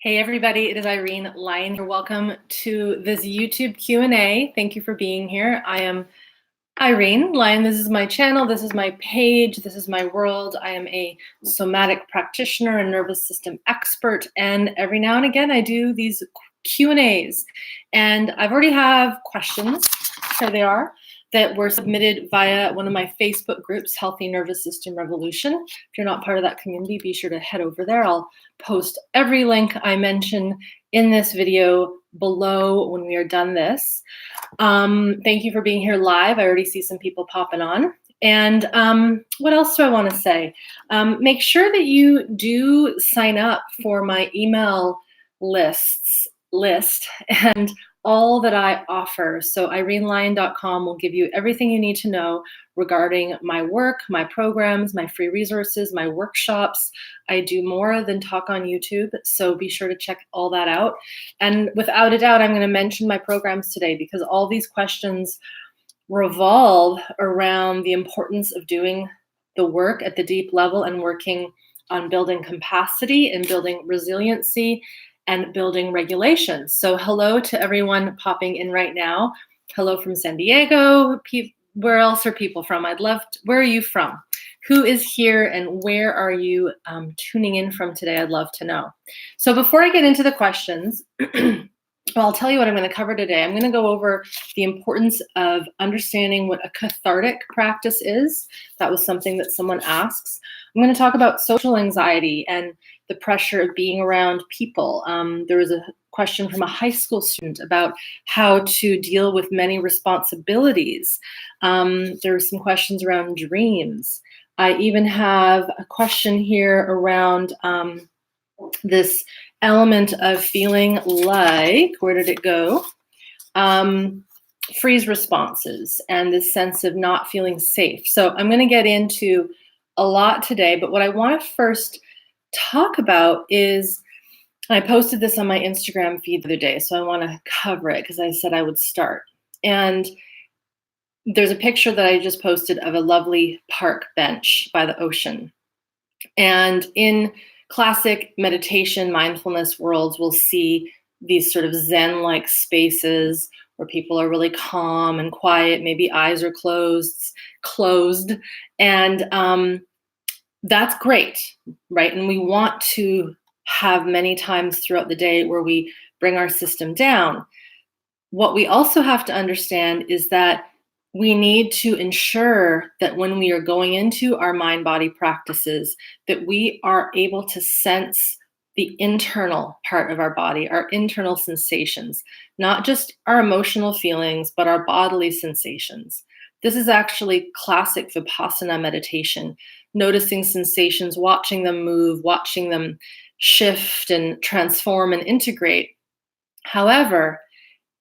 Hey everybody, it is Irene Lyon here. Welcome to this YouTube Q&A. Thank you for being here. I am Irene Lyon. This is my channel, this is my page, this is my world. I am a somatic practitioner and nervous system expert, and every now and again I do these Q&As. And I've already have questions, here they are, that were submitted via one of my Facebook groups, Healthy Nervous System Revolution. If you're not part of that community, be sure to head over there. I'll post every link I mention in this video below when we are done this. Thank you for being here live. I already see some people popping on. And what else do I want to say? Make sure that you do sign up for my email list and all that I offer. So irenelyon.com will give you everything you need to know regarding my work, my programs, my free resources, my workshops. I do more than talk on YouTube, so be sure to check all that out. And without a doubt, I'm going to mention my programs today because all these questions revolve around the importance of doing the work at the deep level and working on building capacity and building resiliency and building regulations. So hello to everyone popping in right now. Hello from San Diego. Where else are people from? Where are you from? Who is here and where are you tuning in from today? I'd love to know. So before I get into the questions, well, I'll tell you what I'm going to cover today. I'm going to go over the importance of understanding what a cathartic practice is. That was something that someone asks. I'm going to talk about social anxiety and the pressure of being around people. There was a question from a high school student about how to deal with many responsibilities. There were some questions around dreams. I even have a question here around this element of feeling like, where did it go? Freeze responses and this sense of not feeling safe. So I'm going to get into a lot today, but what I want to first talk about is, I posted this on my Instagram feed the other day, so I want to cover it because I said I would start. And there's a picture that I just posted of a lovely park bench by the ocean. And in classic meditation, mindfulness worlds, we'll see these sort of Zen-like spaces where people are really calm and quiet, maybe eyes are closed, and that's great, right? And we want to have many times throughout the day where we bring our system down. What we also have to understand is that we need to ensure that when we are going into our mind-body practices, that we are able to sense the internal part of our body, our internal sensations, not just our emotional feelings, but our bodily sensations. This is actually classic Vipassana meditation, noticing sensations, watching them move, watching them shift and transform and integrate. However,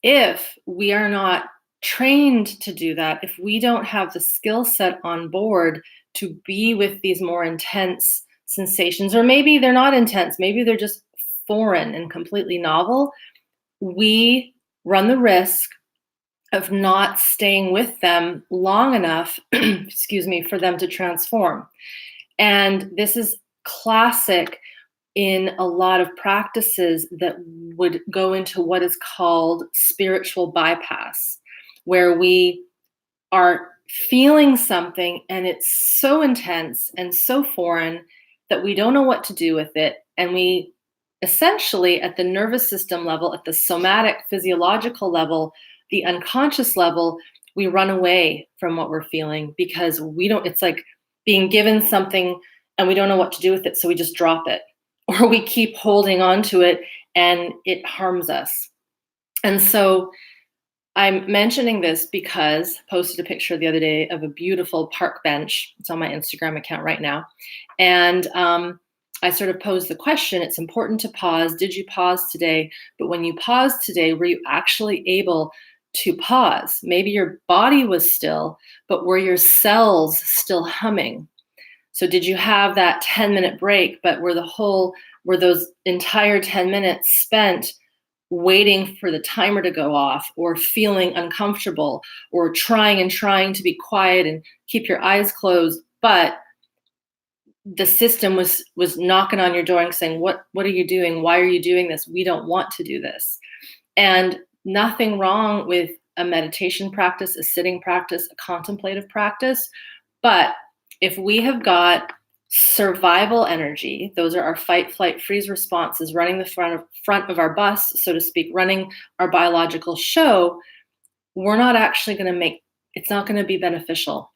if we are not trained to do that, if we don't have the skill set on board to be with these more intense sensations, or maybe they're not intense, maybe they're just foreign and completely novel, we run the risk of not staying with them long enough, for them to transform. And this is classic in a lot of practices that would go into what is called spiritual bypass, where we are feeling something and it's so intense and so foreign that we don't know what to do with it. And we essentially, at the nervous system level, at the somatic physiological level, the unconscious level, we run away from what we're feeling because it's like being given something and we don't know what to do with it, so we just drop it. Or we keep holding on to it and it harms us. And so I'm mentioning this because I posted a picture the other day of a beautiful park bench. It's on my Instagram account right now. And I sort of posed the question, it's important to pause. Did you pause today? But when you paused today, were you actually able to pause? Maybe your body was still, but were your cells still humming? So did you have that 10-minute break, but were those entire 10 minutes spent waiting for the timer to go off, or feeling uncomfortable, or trying to be quiet and keep your eyes closed, but the system was knocking on your door and saying, what are you doing? Why are you doing this? We don't want to do this. And nothing wrong with a meditation practice, a sitting practice, a contemplative practice. But if we have got survival energy, those are our fight, flight, freeze responses running the front of our bus, so to speak, running our biological show, we're not actually going to it's not going to be beneficial.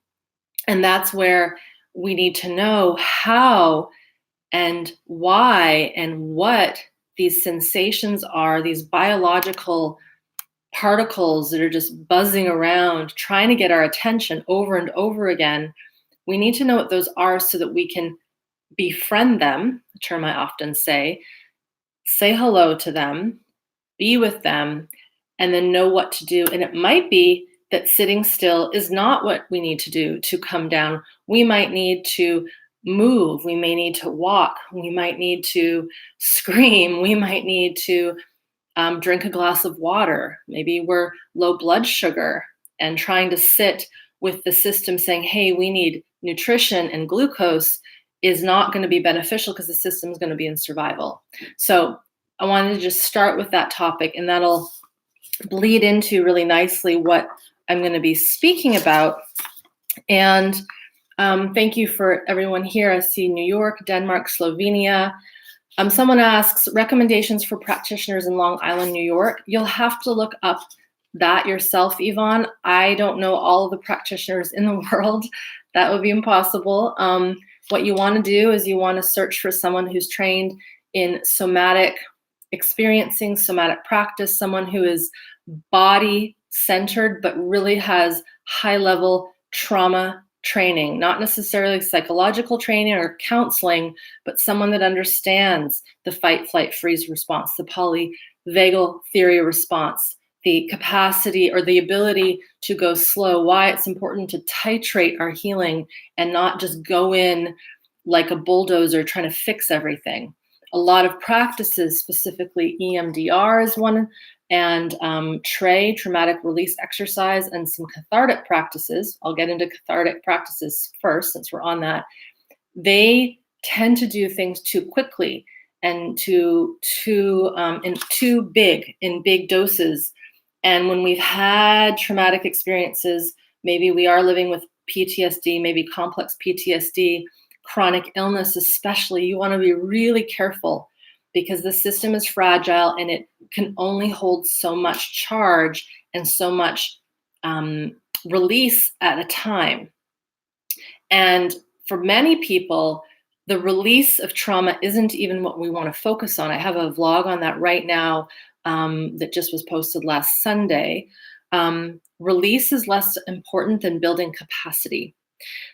And that's where we need to know how and why and what these sensations are, these biological particles that are just buzzing around, trying to get our attention over and over again. We need to know what those are so that we can befriend them, a term I often say hello to them, be with them, and then know what to do. And it might be that sitting still is not what we need to do to come down. We might need to move. We may need to walk. We might need to scream. We might need to drink a glass of water. Maybe we're low blood sugar and trying to sit with the system saying, hey, we need nutrition and glucose is not going to be beneficial because the system is going to be in survival. So I wanted to just start with that topic, and that'll bleed into really nicely what I'm going to be speaking about. And thank you for everyone here. I see New York, Denmark, Slovenia. Someone asks, recommendations for practitioners in Long Island, New York. You'll have to look up that yourself, Yvonne. I don't know all of the practitioners in the world. That would be impossible. What you want to do is you want to search for someone who's trained in somatic experiencing, somatic practice, someone who is body-centered but really has high-level trauma training, not necessarily psychological training or counseling, but someone that understands the fight, flight, freeze response, the polyvagal theory response, the capacity or the ability to go slow, why it's important to titrate our healing and not just go in like a bulldozer trying to fix everything. A lot of practices, specifically EMDR is one, and TRE, traumatic release exercise, and some cathartic practices. I'll get into cathartic practices first since we're on that. They tend to do things too quickly and in big doses. And when we've had traumatic experiences, maybe we are living with PTSD, maybe complex PTSD, chronic illness especially, you want to be really careful because the system is fragile and it can only hold so much charge and so much release at a time. And for many people, the release of trauma isn't even what we want to focus on. I have a vlog on that right now that just was posted last Sunday. Release is less important than building capacity.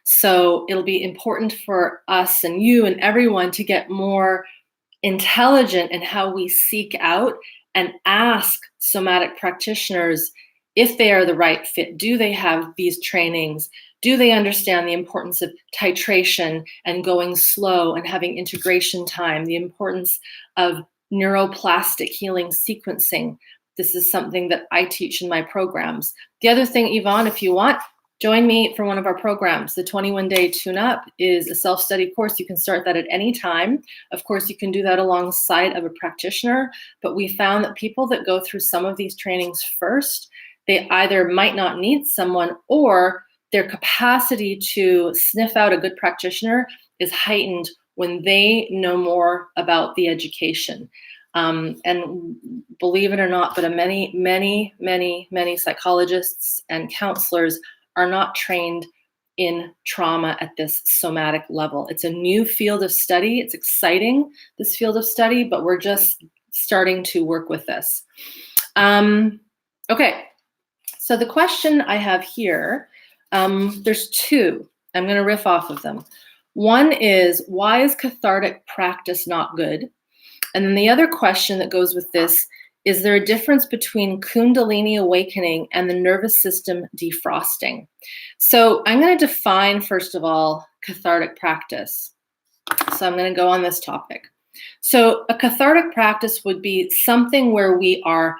So it'll be important for us and you and everyone to get more intelligent in how we seek out and ask somatic practitioners if they are the right fit. Do they have these trainings? Do they understand the importance of titration and going slow and having integration time, the importance of neuroplastic healing sequencing? This is something that I teach in my programs. The other thing, Yvonne, if you want, join me for one of our programs. The 21-day tune-up is a self-study course. You can start that at any time. Of course, you can do that alongside of a practitioner, but we found that people that go through some of these trainings first, they either might not need someone or their capacity to sniff out a good practitioner is heightened when they know more about the education. And believe it or not, but many psychologists and counselors are not trained in trauma at this somatic level. It's a new field of study. It's exciting, this field of study, but we're just starting to work with this. Okay, so the question I have here, there's two. I'm going to riff off of them. One is, why is cathartic practice not good? And then the other question that goes with this, is there a difference between Kundalini awakening and the nervous system defrosting? So I'm going to define, first of all, cathartic practice. So I'm going to go on this topic. So a cathartic practice would be something where we are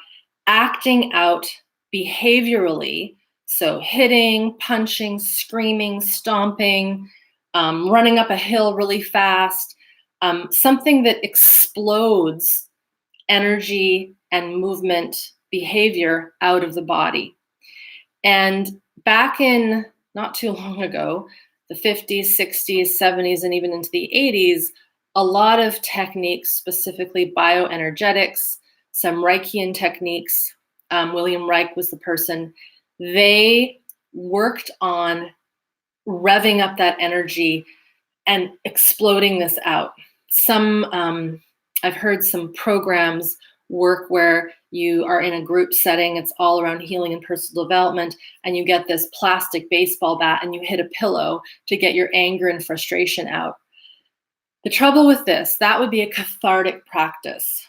acting out behaviorally, so hitting, punching, screaming, stomping, running up a hill really fast, something that explodes energy and movement behavior out of the body. And back in not too long ago, the 50s, 60s, 70s, and even into the 80s, a lot of techniques, specifically bioenergetics, some Reichian techniques, William Reich was the person, they worked on revving up that energy and exploding this out. I've heard some programs work where you are in a group setting, it's all around healing and personal development, and you get this plastic baseball bat and you hit a pillow to get your anger and frustration out. The trouble with this, that would be a cathartic practice.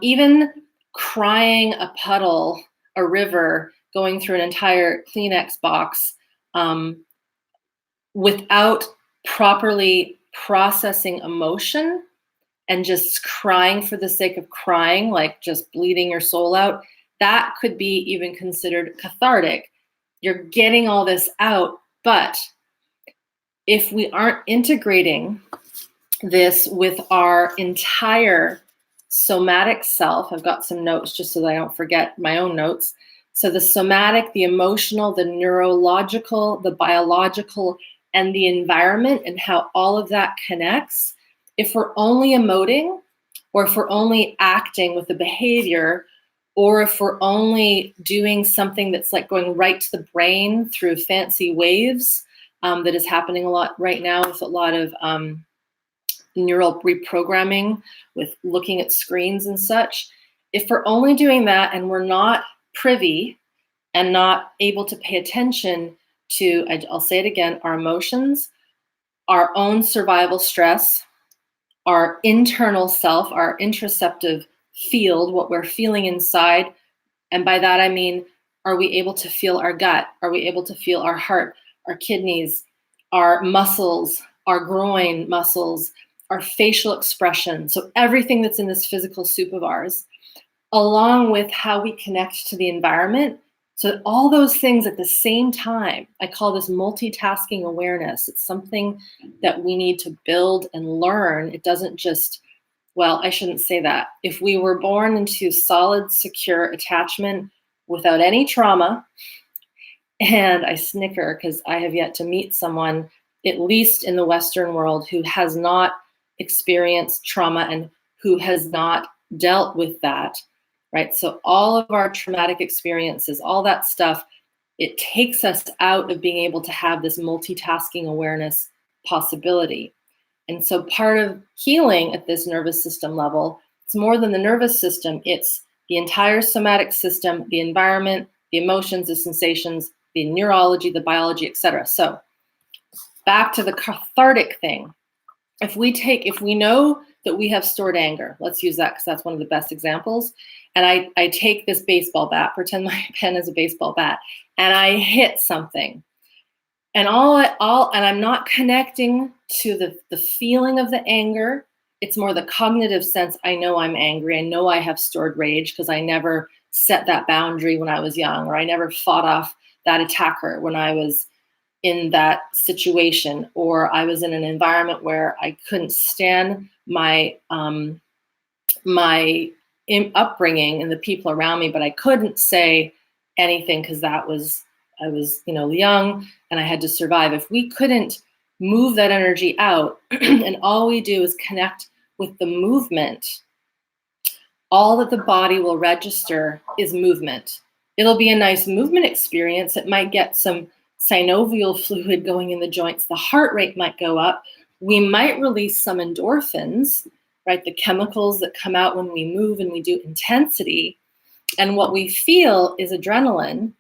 Even crying a puddle, a river, going through an entire Kleenex box without properly processing emotion and just crying for the sake of crying, like just bleeding your soul out, that could be even considered cathartic. You're getting all this out, but if we aren't integrating this with our entire somatic self, I've got some notes just so that I don't forget my own notes. So the somatic, the emotional, the neurological, the biological, and the environment, and how all of that connects. If we're only emoting, or if we're only acting with the behavior, or if we're only doing something that's like going right to the brain through fancy waves, that is happening a lot right now with a lot of neural reprogramming with looking at screens and such. If we're only doing that and we're not privy and not able to pay attention to, I'll say it again, our emotions, our own survival stress, our internal self, our interoceptive field, what we're feeling inside. And by that, I mean, are we able to feel our gut? Are we able to feel our heart, our kidneys, our muscles, our groin muscles, our facial expression? So everything that's in this physical soup of ours, along with how we connect to the environment. So all those things at the same time, I call this multitasking awareness. It's something that we need to build and learn. It doesn't just, well, I shouldn't say that. If we were born into solid, secure attachment without any trauma, and I snicker because I have yet to meet someone, at least in the Western world, who has not experienced trauma and who has not dealt with that. Right? So all of our traumatic experiences, all that stuff, it takes us out of being able to have this multitasking awareness possibility. And so part of healing at this nervous system level, it's more than the nervous system, it's the entire somatic system, the environment, the emotions, the sensations, the neurology, the biology, etc. So back to the cathartic thing. If we know that we have stored anger, let's use that because that's one of the best examples. And I take this baseball bat, pretend my pen is a baseball bat, and I hit something. And and I'm not connecting to the feeling of the anger. It's more the cognitive sense. I know I'm angry. I know I have stored rage because I never set that boundary when I was young, or I never fought off that attacker when I was in that situation, or I was in an environment where I couldn't stand my upbringing and the people around me, but I couldn't say anything because I was young and I had to survive. If we couldn't move that energy out and all we do is connect with the movement, all that the body will register is movement. It'll be a nice movement experience. It might get some synovial fluid going in the joints. The heart rate might go up. We might release some endorphins, right? The chemicals that come out when we move and we do intensity. And what we feel is adrenaline,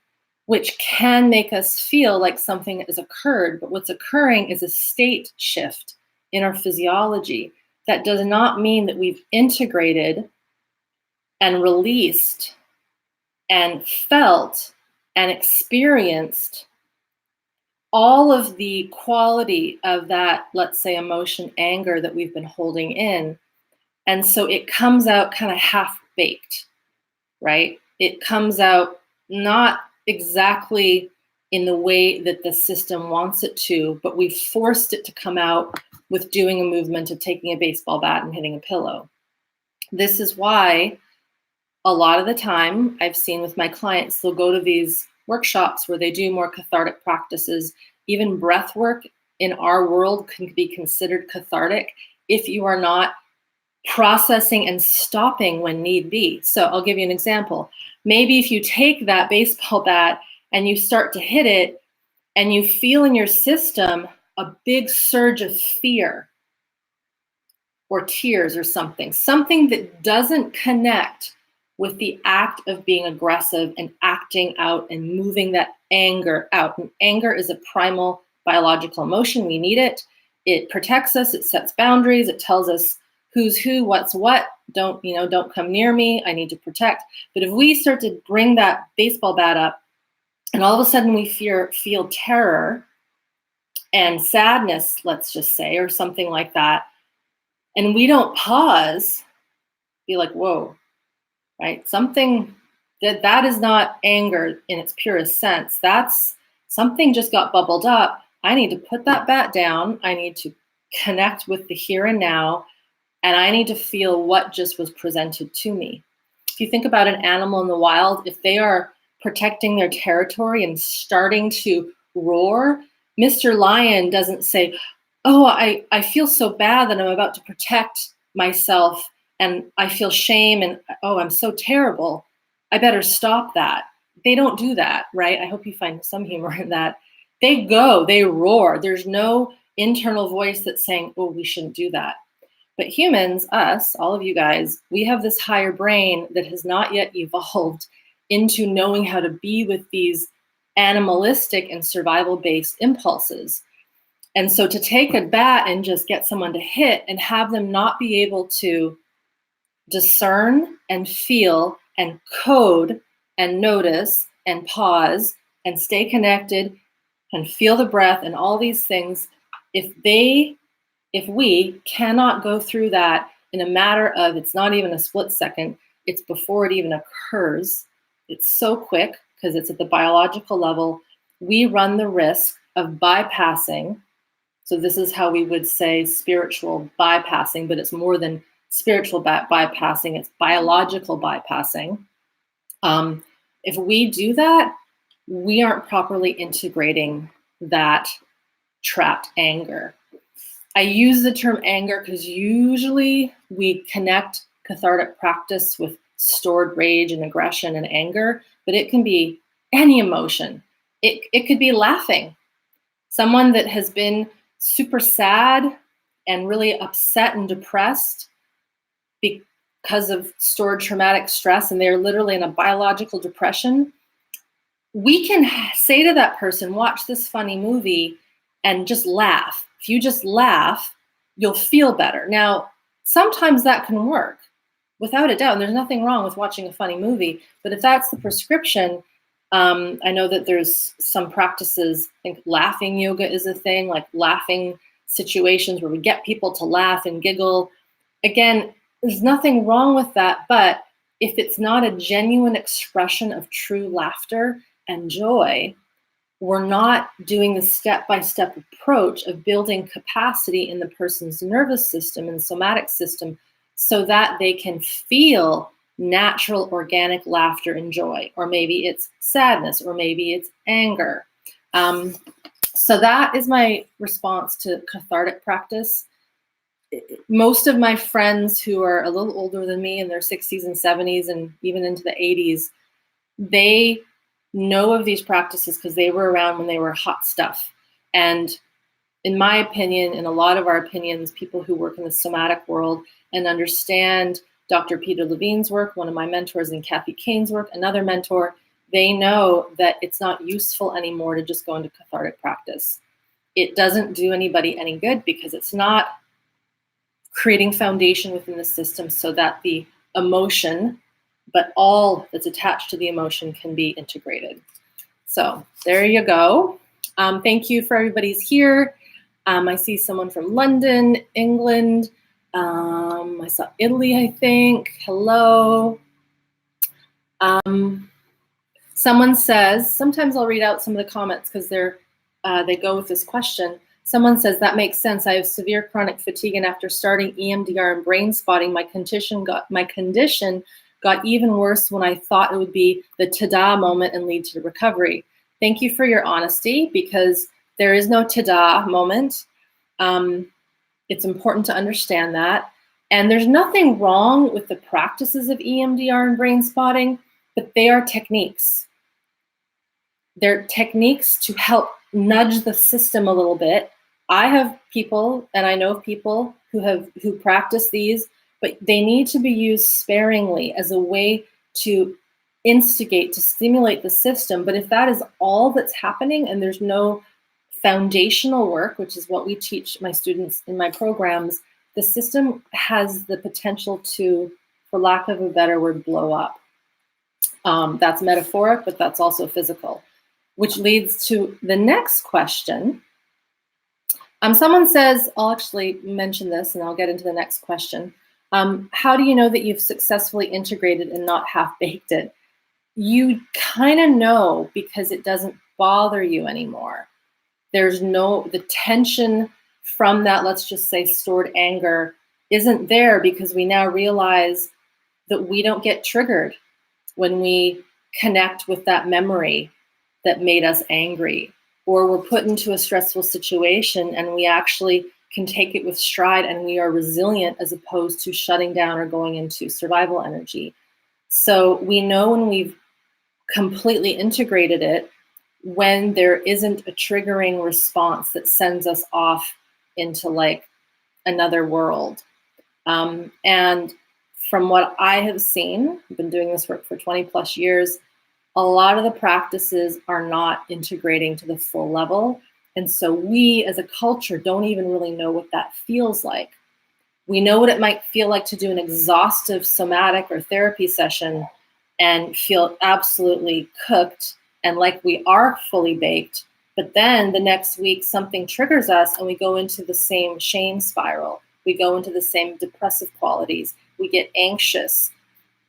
which can make us feel like something has occurred. But what's occurring is a state shift in our physiology. That does not mean that we've integrated and released and felt and experienced all of the quality of that, let's say, emotion, anger that we've been holding in. And so it comes out kind of half-baked, right? It comes out not exactly in the way that the system wants it to, but we've forced it to come out with doing a movement of taking a baseball bat and hitting a pillow. This is why a lot of the time I've seen with my clients, they'll go to these workshops where they do more cathartic practices. Even breath work in our world can be considered cathartic if you are not processing and stopping when need be. So I'll give you an example. Maybe if you take that baseball bat and you start to hit it and you feel in your system a big surge of fear or tears or something that doesn't connect with the act of being aggressive and acting out and moving that anger out. And anger is a primal biological emotion. We need it. It protects us. It sets boundaries. It tells us who's who, what's what. Don't come near me. I need to protect. But if we start to bring that baseball bat up and all of a sudden we feel terror and sadness, let's just say, or something like that, and we don't pause, be like, whoa, right? Something that is not anger in its purest sense. That's something just got bubbled up. I need to put that bat down. I need to connect with the here and now, and I need to feel what just was presented to me. If you think about an animal in the wild, if they are protecting their territory and starting to roar, Mr. Lion doesn't say, oh, I feel so bad that I'm about to protect myself and I feel shame and, oh, I'm so terrible. I better stop that. They don't do that, right? I hope you find some humor in that. They roar. There's no internal voice that's saying, oh, we shouldn't do that. But humans, us, all of you guys, we have this higher brain that has not yet evolved into knowing how to be with these animalistic and survival-based impulses. And so to take a bat and just get someone to hit and have them not be able to discern and feel and code and notice and pause and stay connected and feel the breath and all these things, if we cannot go through that in a matter of, it's not even a split second, it's before it even occurs, it's so quick because it's at the biological level, we run the risk of bypassing. So this is how we would say spiritual bypassing, but it's more than spiritual bypassing, it's biological bypassing. If we do that, we aren't properly integrating that trapped anger. I use the term anger because usually we connect cathartic practice with stored rage and aggression and anger, but it can be any emotion. It could be laughing. Someone that has been super sad and really upset and depressed because of stored traumatic stress, and they're literally in a biological depression, we can say to that person, watch this funny movie and just laugh. If you just laugh, you'll feel better. Now, sometimes that can work, without a doubt. And there's nothing wrong with watching a funny movie. But if that's the prescription, I know that there's some practices, I think laughing yoga is a thing, like laughing situations where we get people to laugh and giggle. Again, there's nothing wrong with that. But if it's not a genuine expression of true laughter and joy, we're not doing the step-by-step approach of building capacity in the person's nervous system and somatic system so that they can feel natural, organic laughter and joy. Or maybe it's sadness, or maybe it's anger. So that is my response to cathartic practice. Most of my friends who are a little older than me in their 60s and 70s and even into the 80s, they know of these practices because they were around when they were hot stuff. And in my opinion, in a lot of our opinions, people who work in the somatic world and understand Dr. Peter Levine's work, one of my mentors, and Kathy Kane's work, another mentor, they know that it's not useful anymore to just go into cathartic practice. It doesn't do anybody any good because it's not creating foundation within the system so that the emotion, but all that's attached to the emotion, can be integrated. So there you go. Thank you for everybody's here. I see someone from London, England. I saw Italy, I think. Hello. Someone says, sometimes I'll read out some of the comments because they go with this question. Someone says, that makes sense. I have severe chronic fatigue, and after starting EMDR and brain spotting, my condition got even worse when I thought it would be the ta-da moment and lead to recovery. Thank you for your honesty, because there is no ta-da moment. It's important to understand that. And there's nothing wrong with the practices of EMDR and brain spotting, but they are techniques. They're techniques to help nudge the system a little bit. I have people, and I know of people who practice these, but they need to be used sparingly as a way to instigate, to stimulate the system. But if that is all that's happening and there's no foundational work, which is what we teach my students in my programs, the system has the potential to, for lack of a better word, blow up. That's metaphoric, but that's also physical, which leads to the next question. Someone says, I'll actually mention this and I'll get into the next question. How do you know that you've successfully integrated and not half-baked it? You kind of know because it doesn't bother you anymore. There's the tension from that, let's just say, stored anger isn't there, because we now realize that we don't get triggered when we connect with that memory that made us angry, or we're put into a stressful situation and we actually can take it with stride and we are resilient, as opposed to shutting down or going into survival energy. So we know when we've completely integrated it, when there isn't a triggering response that sends us off into like another world. And from what I have seen, I've been doing this work for 20 plus years, a lot of the practices are not integrating to the full level. And so we as a culture don't even really know what that feels like. We know what it might feel like to do an exhaustive somatic or therapy session and feel absolutely cooked and like we are fully baked. But then the next week something triggers us and we go into the same shame spiral. We go into the same depressive qualities. We get anxious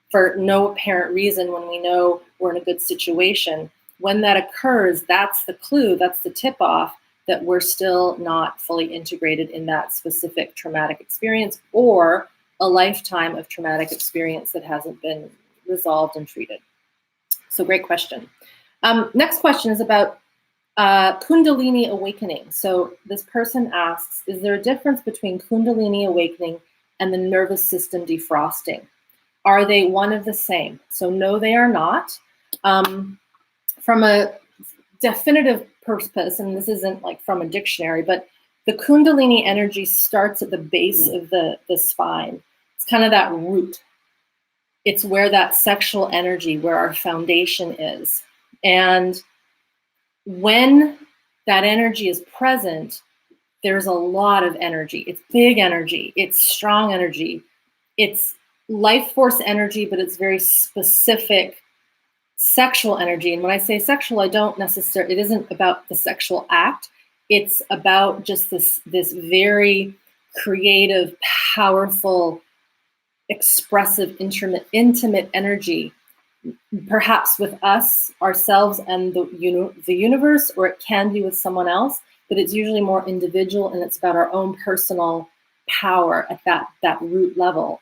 for no apparent reason when we know we're in a good situation. When that occurs, that's the clue, that's the tip-off that we're still not fully integrated in that specific traumatic experience, or a lifetime of traumatic experience that hasn't been resolved and treated. So great question. Next question is about Kundalini awakening. So this person asks, is there a difference between Kundalini awakening and the nervous system defrosting? Are they one of the same? So no, they are not. From a definitive purpose, and this isn't like from a dictionary, but the Kundalini energy starts at the base of the spine. It's kind of that root. It's where that sexual energy, where our foundation is. And when that energy is present, there's a lot of energy. It's big energy. It's strong energy. It's life force energy, but it's very specific sexual energy. And when I say sexual, I don't necessarily, it isn't about the sexual act. It's about just this very creative, powerful, expressive, intimate energy, perhaps with us, ourselves, and the universe, or it can be with someone else, but it's usually more individual, and it's about our own personal power at that root level.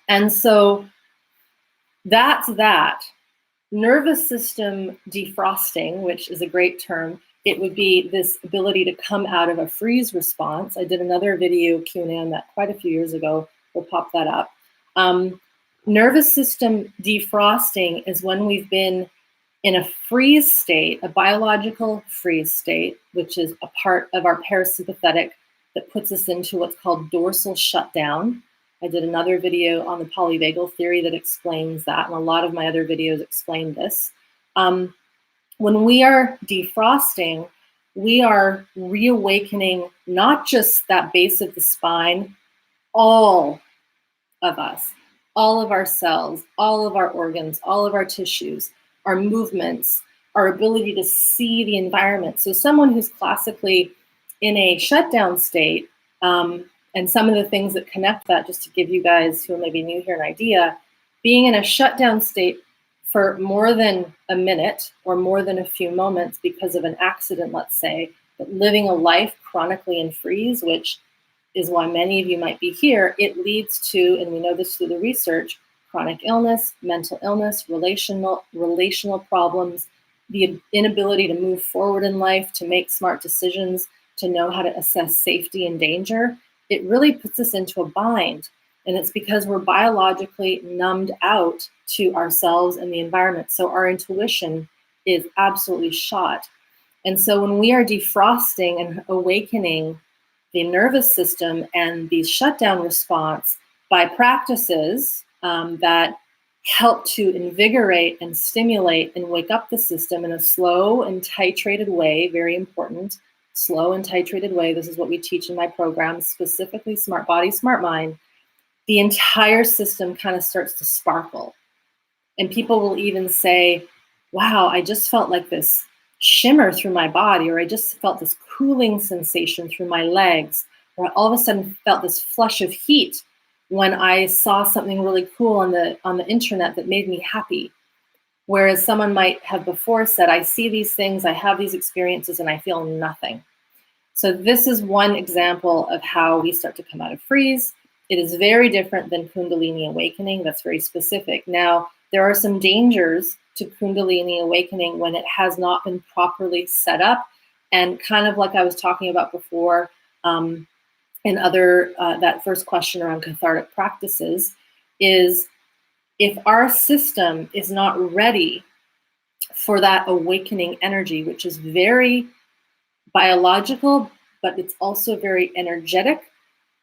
And so that's that. Nervous system defrosting, which is a great term, it would be this ability to come out of a freeze response. I did another video Q&A on that quite a few years ago. We'll pop that up. Nervous system defrosting is when we've been in a freeze state, a biological freeze state, which is a part of our parasympathetic that puts us into what's called dorsal shutdown. I did another video on the polyvagal theory that explains that, and a lot of my other videos explain this. When we are defrosting, we are reawakening not just that base of the spine, all of us, all of our cells, all of our organs, all of our tissues, our movements, our ability to see the environment. So someone who's classically in a shutdown state, and some of the things that connect that, just to give you guys who are maybe new here an idea, being in a shutdown state for more than a minute or more than a few moments because of an accident, let's say, but living a life chronically in freeze, which is why many of you might be here, it leads to, and we know this through the research, chronic illness, mental illness, relational problems, the inability to move forward in life, to make smart decisions, to know how to assess safety and danger. It really puts us into a bind. And it's because we're biologically numbed out to ourselves and the environment. So our intuition is absolutely shot. And so when we are defrosting and awakening the nervous system and the shutdown response by practices that help to invigorate and stimulate and wake up the system in a slow and titrated way, very important, slow and titrated way. This is what we teach in my program, specifically Smart Body, Smart Mind. The entire system kind of starts to sparkle. And people will even say, wow, I just felt like this shimmer through my body, or I just felt this cooling sensation through my legs, or I all of a sudden felt this flush of heat when I saw something really cool on the internet that made me happy. Whereas someone might have before said, I see these things, I have these experiences, and I feel nothing. So this is one example of how we start to come out of freeze. It is very different than Kundalini awakening. That's very specific. Now, there are some dangers to Kundalini awakening when it has not been properly set up. And kind of like I was talking about before in that first question around cathartic practices, is if our system is not ready for that awakening energy, which is very biological, but it's also very energetic.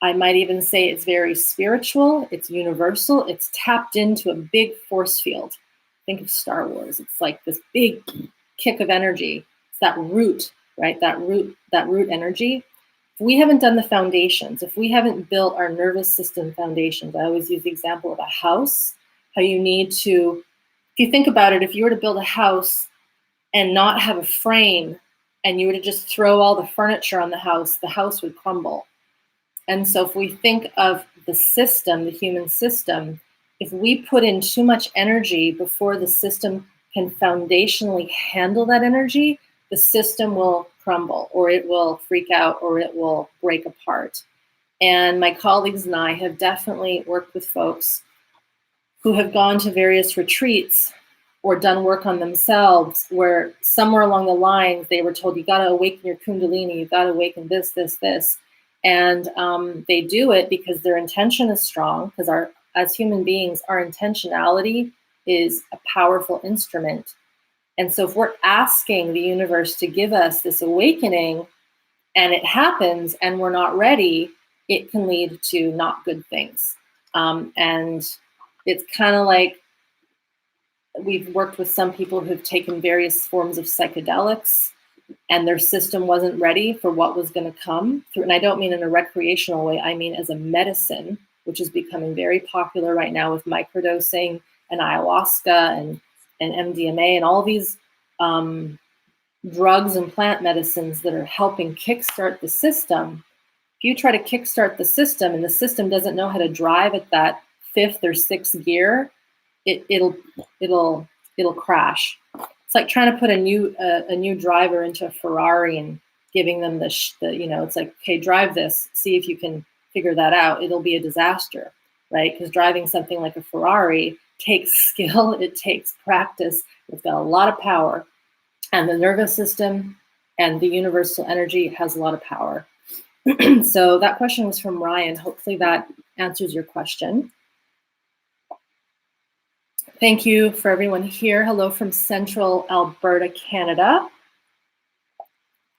I might even say it's very spiritual, it's universal, it's tapped into a big force field. Think of Star Wars. It's like this big kick of energy. It's that root, right? That root energy. If we haven't done the foundations, if we haven't built our nervous system foundations, I always use the example of a house, how you need to, if you think about it, if you were to build a house and not have a frame, and you were to just throw all the furniture on the house would crumble. And so if we think of the system, the human system, if we put in too much energy before the system can foundationally handle that energy, the system will crumble, or it will freak out, or it will break apart. And my colleagues and I have definitely worked with folks who have gone to various retreats or done work on themselves where somewhere along the lines they were told, you got to awaken your Kundalini, you got to awaken this. And they do it because their intention is strong, because as human beings, our intentionality is a powerful instrument. And so if we're asking the universe to give us this awakening and it happens and we're not ready, it can lead to not good things. And it's kind of like, we've worked with some people who've taken various forms of psychedelics and their system wasn't ready for what was going to come through. And I don't mean in a recreational way, I mean as a medicine, which is becoming very popular right now with microdosing and ayahuasca and MDMA and all these drugs and plant medicines that are helping kickstart the system. If you try to kickstart the system and the system doesn't know how to drive at that fifth or sixth gear, it'll crash. It's like trying to put a new driver into a Ferrari and giving them it's like, okay, drive this, see if you can figure that out. It'll be a disaster, right? Because driving something like a Ferrari takes skill, it takes practice, it's got a lot of power. And the nervous system and the universal energy has a lot of power. So that question was from Ryan. Hopefully that answers your question. Thank you for everyone here. Hello from Central Alberta, Canada.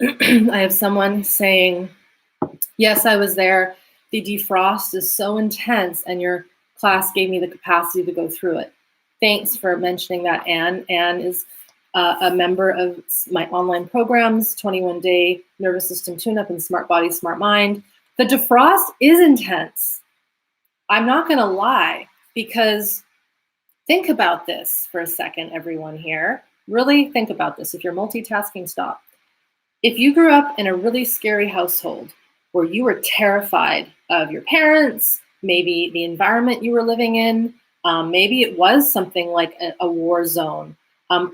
I have someone saying, yes, I was there. The defrost is so intense and your class gave me the capacity to go through it. Thanks for mentioning that, Anne. Anne is a member of my online programs, 21-day nervous system tune-up and Smart Body, Smart Mind. The defrost is intense. I'm not going to lie, because think about this for a second, everyone here. Really think about this. If you're multitasking, stop. If you grew up in a really scary household where you were terrified of your parents, maybe the environment you were living in, Maybe it was something like a war zone.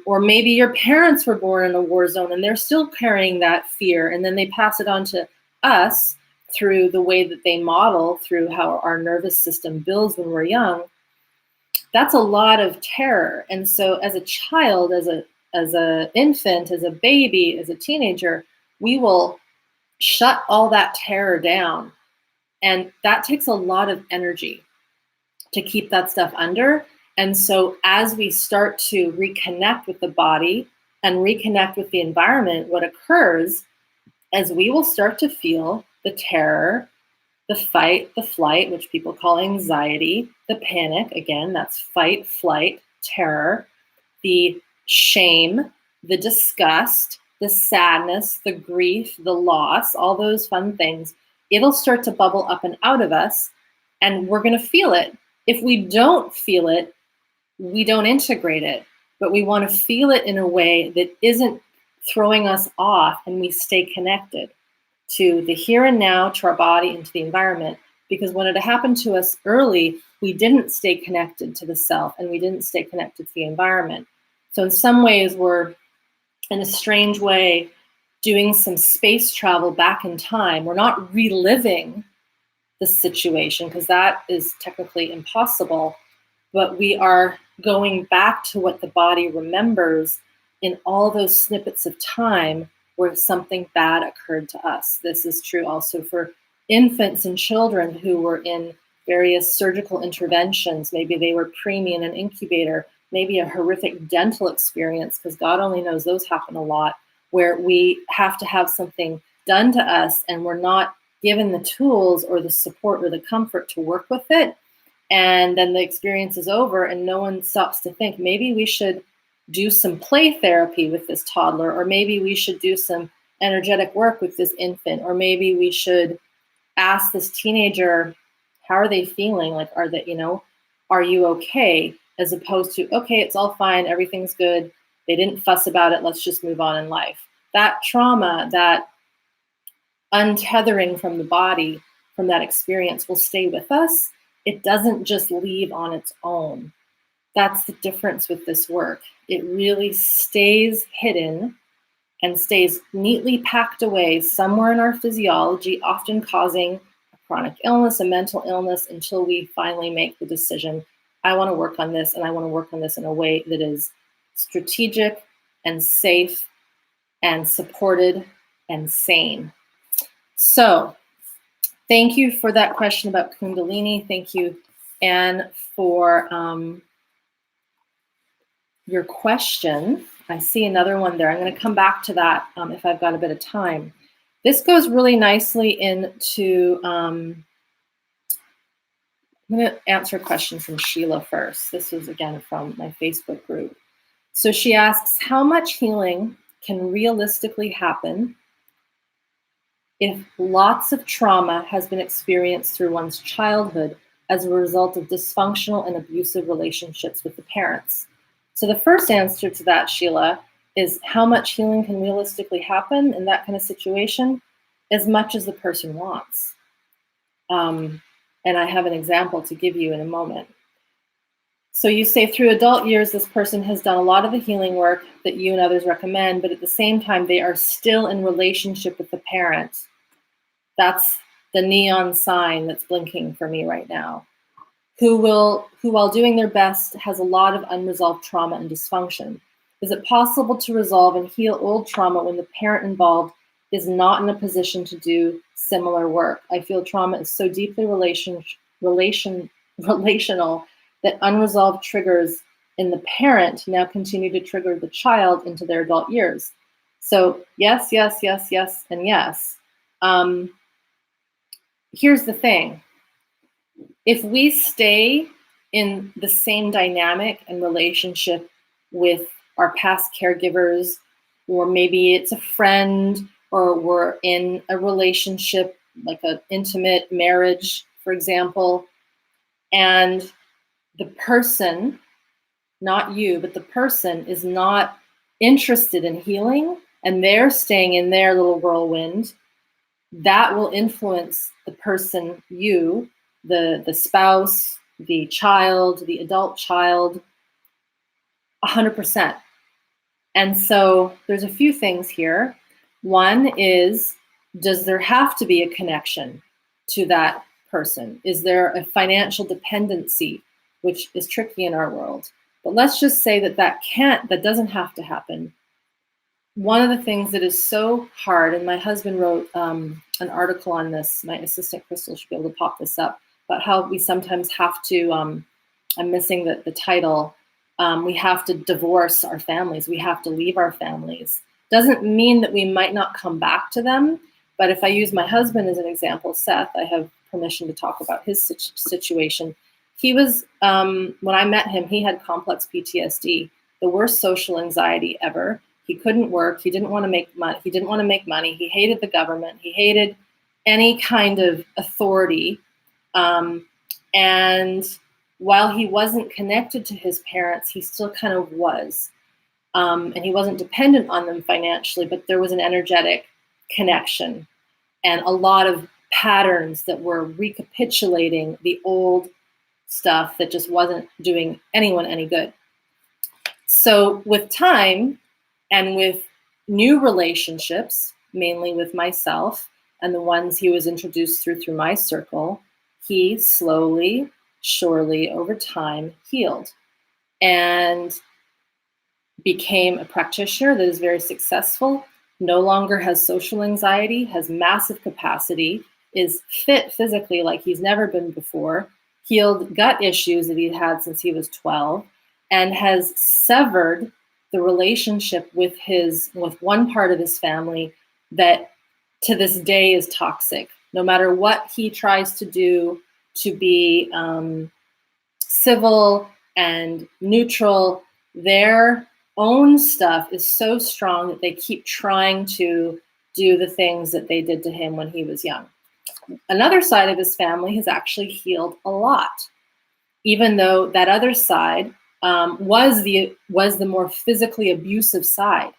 Or maybe your parents were born in a war zone and they're still carrying that fear, and then they pass it on to us through the way that they model, through how our nervous system builds when we're young. That's a lot of terror. And so as a child, as an infant, as a baby, as a teenager, we will shut all that terror down. And that takes a lot of energy to keep that stuff under. And so as we start to reconnect with the body and reconnect with the environment, what occurs is we will start to feel the terror, the fight, the flight, which people call anxiety, the panic, again, that's fight, flight, terror, the shame, the disgust, the sadness, the grief, the loss, all those fun things. It'll start to bubble up and out of us, and we're going to feel it. If we don't feel it, we don't integrate it, but we want to feel it in a way that isn't throwing us off, and we stay connected to the here and now, to our body, and to the environment. Because when it happened to us early, we didn't stay connected to the self, and we didn't stay connected to the environment. So in some ways, we're, in a strange way, doing some space travel back in time. We're not reliving the situation, because that is technically impossible, but we are going back to what the body remembers in all those snippets of time where something bad occurred to us. This is true also for infants and children who were in various surgical interventions. Maybe they were preemie in an incubator, maybe a horrific dental experience, because God only knows those happen a lot, where we have to have something done to us and we're not given the tools or the support or the comfort to work with it. And then the experience is over and no one stops to think, maybe we should do some play therapy with this toddler, or maybe we should do some energetic work with this infant, or maybe we should ask this teenager, how are they feeling? Like, are they, are you okay? As opposed to, okay, it's all fine, everything's good, they didn't fuss about it, let's just move on in life. That trauma, that untethering from the body, from that experience, will stay with us. It doesn't just leave on its own. That's the difference with this work. It really stays hidden and stays neatly packed away somewhere in our physiology, often causing a chronic illness, a mental illness, until we finally make the decision, I want to work on this, and I want to work on this in a way that is strategic and safe and supported and sane. So thank you for that question about Kundalini. Thank you, Anne, for your question. I see another one there. I'm going to come back to that if I've got a bit of time. This goes really nicely into, I'm going to answer a question from Sheila first. This was, again, from my Facebook group. So she asks, how much healing can realistically happen if lots of trauma has been experienced through one's childhood as a result of dysfunctional and abusive relationships with the parents? So the first answer to that, Sheila, is how much healing can realistically happen in that kind of situation? As much as the person wants. And I have an example to give you in a moment. So you say through adult years, this person has done a lot of the healing work that you and others recommend, but at the same time, they are still in relationship with the parent. That's the neon sign that's blinking for me right now. Who, while doing their best, has a lot of unresolved trauma and dysfunction. Is it possible to resolve and heal old trauma when the parent involved is not in a position to do similar work? I feel trauma is so deeply relational that unresolved triggers in the parent now continue to trigger the child into their adult years. So yes, yes, yes, yes, and yes. Here's the thing. If we stay in the same dynamic and relationship with our past caregivers, or maybe it's a friend, or we're in a relationship like an intimate marriage, for example, and the person, not you, but the person is not interested in healing and they're staying in their little whirlwind, that will influence the person, you, the spouse, the child, the adult child, 100%. And so there's a few things here. One is, does there have to be a connection to that person? Is there a financial dependency, which is tricky in our world? But let's just say that doesn't have to happen. One of the things that is so hard, and my husband wrote an article on this, my assistant Crystal should be able to pop this up, about how we sometimes have to, I'm missing the title, we have to divorce our families, we have to leave our families. Doesn't mean that we might not come back to them, but if I use my husband as an example, Seth, I have permission to talk about his situation. He was, when I met him, he had complex PTSD, the worst social anxiety ever. He couldn't work. He didn't want to make money. He hated the government. He hated any kind of authority. And while he wasn't connected to his parents, he still kind of was. And he wasn't dependent on them financially, but there was an energetic connection and a lot of patterns that were recapitulating the old stuff that just wasn't doing anyone any good. So with time, and with new relationships, mainly with myself and the ones he was introduced through my circle, he slowly, surely, over time healed and became a practitioner that is very successful, no longer has social anxiety, has massive capacity, is fit physically like he's never been before, healed gut issues that he'd had since he was 12, and has severed the relationship with one part of his family that to this day is toxic. No matter what he tries to do to be civil and neutral, their own stuff is so strong that they keep trying to do the things that they did to him when he was young. Another side of his family has actually healed a lot, even though that other side was the more physically abusive side,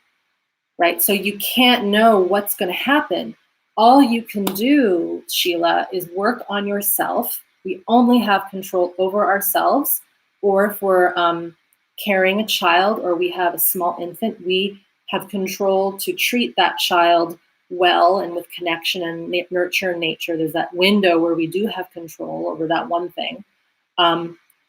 right? So you can't know what's going to happen. All you can do, Sheila, is work on yourself. We only have control over ourselves, or if we're carrying a child or we have a small infant, we have control to treat that child well and with connection and nurture and nature. There's that window where we do have control over that one thing.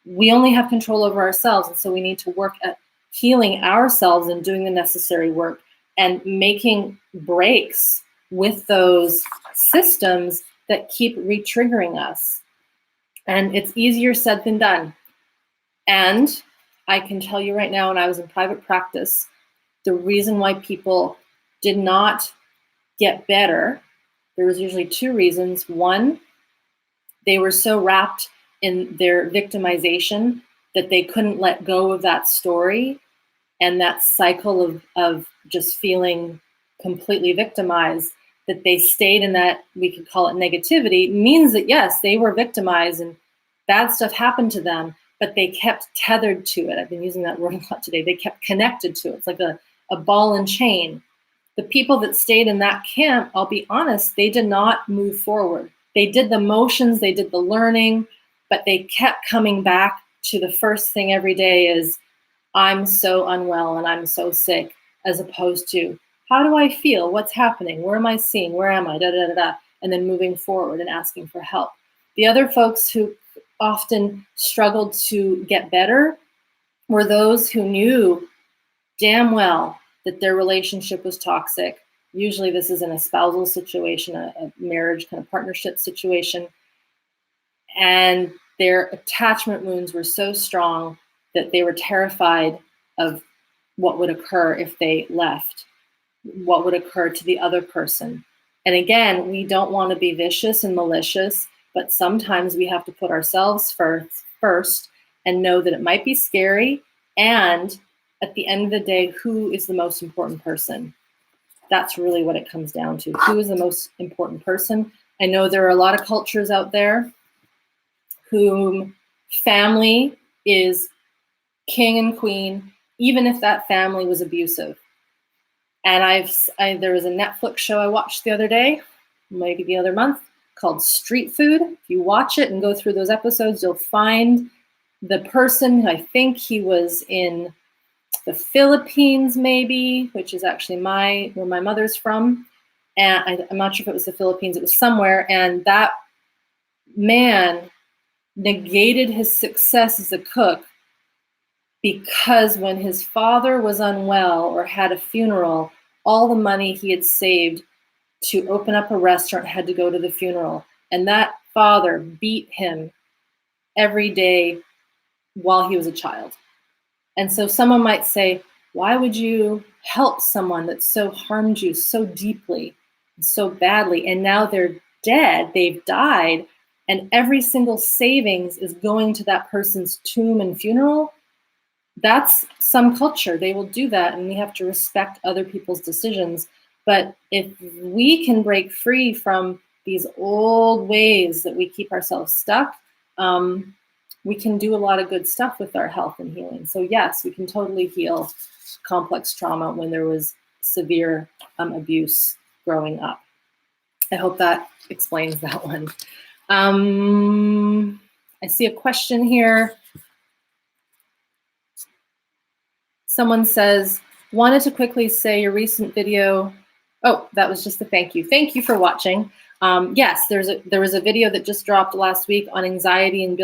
We only have control over ourselves, and so we need to work at healing ourselves and doing the necessary work and making breaks with those systems that keep re-triggering us. And it's easier said than done. And I can tell you right now, when I was in private practice, the reason why people did not get better, there was usually two reasons. One, they were so wrapped in their victimization that they couldn't let go of that story and that cycle of just feeling completely victimized, that they stayed in that, we could call it negativity. It means that yes, they were victimized and bad stuff happened to them, but they kept tethered to it. I've been using that word a lot today. They kept connected to it. It's like a ball and chain. The people that stayed in that camp, I'll be honest, they did not move forward. They did the motions, they did the learning, but they kept coming back to the first thing every day is, I'm so unwell and I'm so sick, as opposed to, how do I feel? What's happening? Where am I seeing? Where am I? Da, da, da, da. And then moving forward and asking for help. The other folks who often struggled to get better were those who knew damn well that their relationship was toxic. Usually this is in a spousal situation, a marriage kind of partnership situation. And their attachment wounds were so strong that they were terrified of what would occur if they left, what would occur to the other person. And again, we don't want to be vicious and malicious, but sometimes we have to put ourselves first and know that it might be scary. And at the end of the day, who is the most important person? That's really what it comes down to. Who is the most important person? I know there are a lot of cultures out there whom family is king and queen, even if that family was abusive. And there was a Netflix show I watched the other day, maybe the other month, called Street Food. If you watch it and go through those episodes, you'll find the person, I think he was in the Philippines maybe, which is actually where my mother's from. And I'm not sure if it was the Philippines, it was somewhere. And that man negated his success as a cook because when his father was unwell or had a funeral, all the money he had saved to open up a restaurant had to go to the funeral. And that father beat him every day while he was a child. And so someone might say, why would you help someone that so harmed you so deeply, so badly? And now they're dead, they've died, and every single savings is going to that person's tomb and funeral. That's some culture. They will do that, and we have to respect other people's decisions. But if we can break free from these old ways that we keep ourselves stuck, we can do a lot of good stuff with our health and healing. So yes, we can totally heal complex trauma when there was severe abuse growing up. I hope that explains that one. I see a question here. Someone says, wanted to quickly say your recent video. Oh, that was just a thank you. Thank you for watching. Yes, there was a video that just dropped last week on anxiety and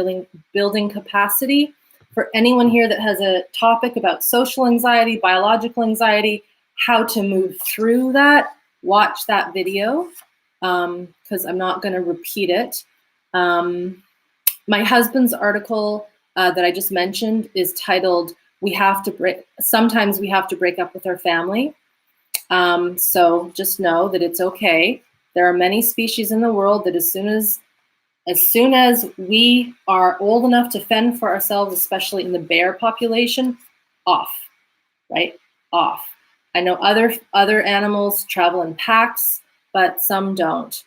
building capacity. For anyone here that has a topic about social anxiety, biological anxiety, how to move through that, watch that video, because I'm not going to repeat it. My husband's article that I just mentioned is titled, Sometimes we have to break up with our family. So just know that it's okay. There are many species in the world that as soon as we are old enough to fend for ourselves, especially in the bear population, off, right? Off. I know other animals travel in packs, but some don't.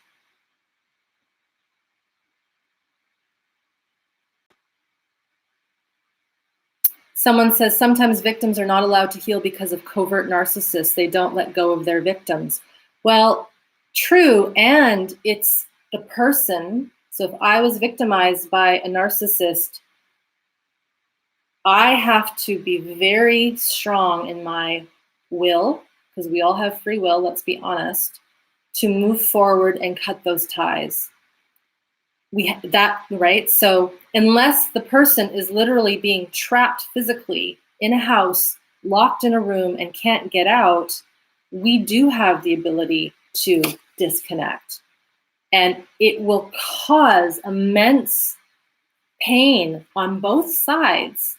Someone says sometimes victims are not allowed to heal because of covert narcissists. They don't let go of their victims. Well, true, and it's the person. So if I was victimized by a narcissist, I have to be very strong in my will, because we all have free will, let's be honest, to move forward and cut those ties. Right? So unless the person is literally being trapped physically in a house, locked in a room and can't get out, we do have the ability to disconnect. And it will cause immense pain on both sides,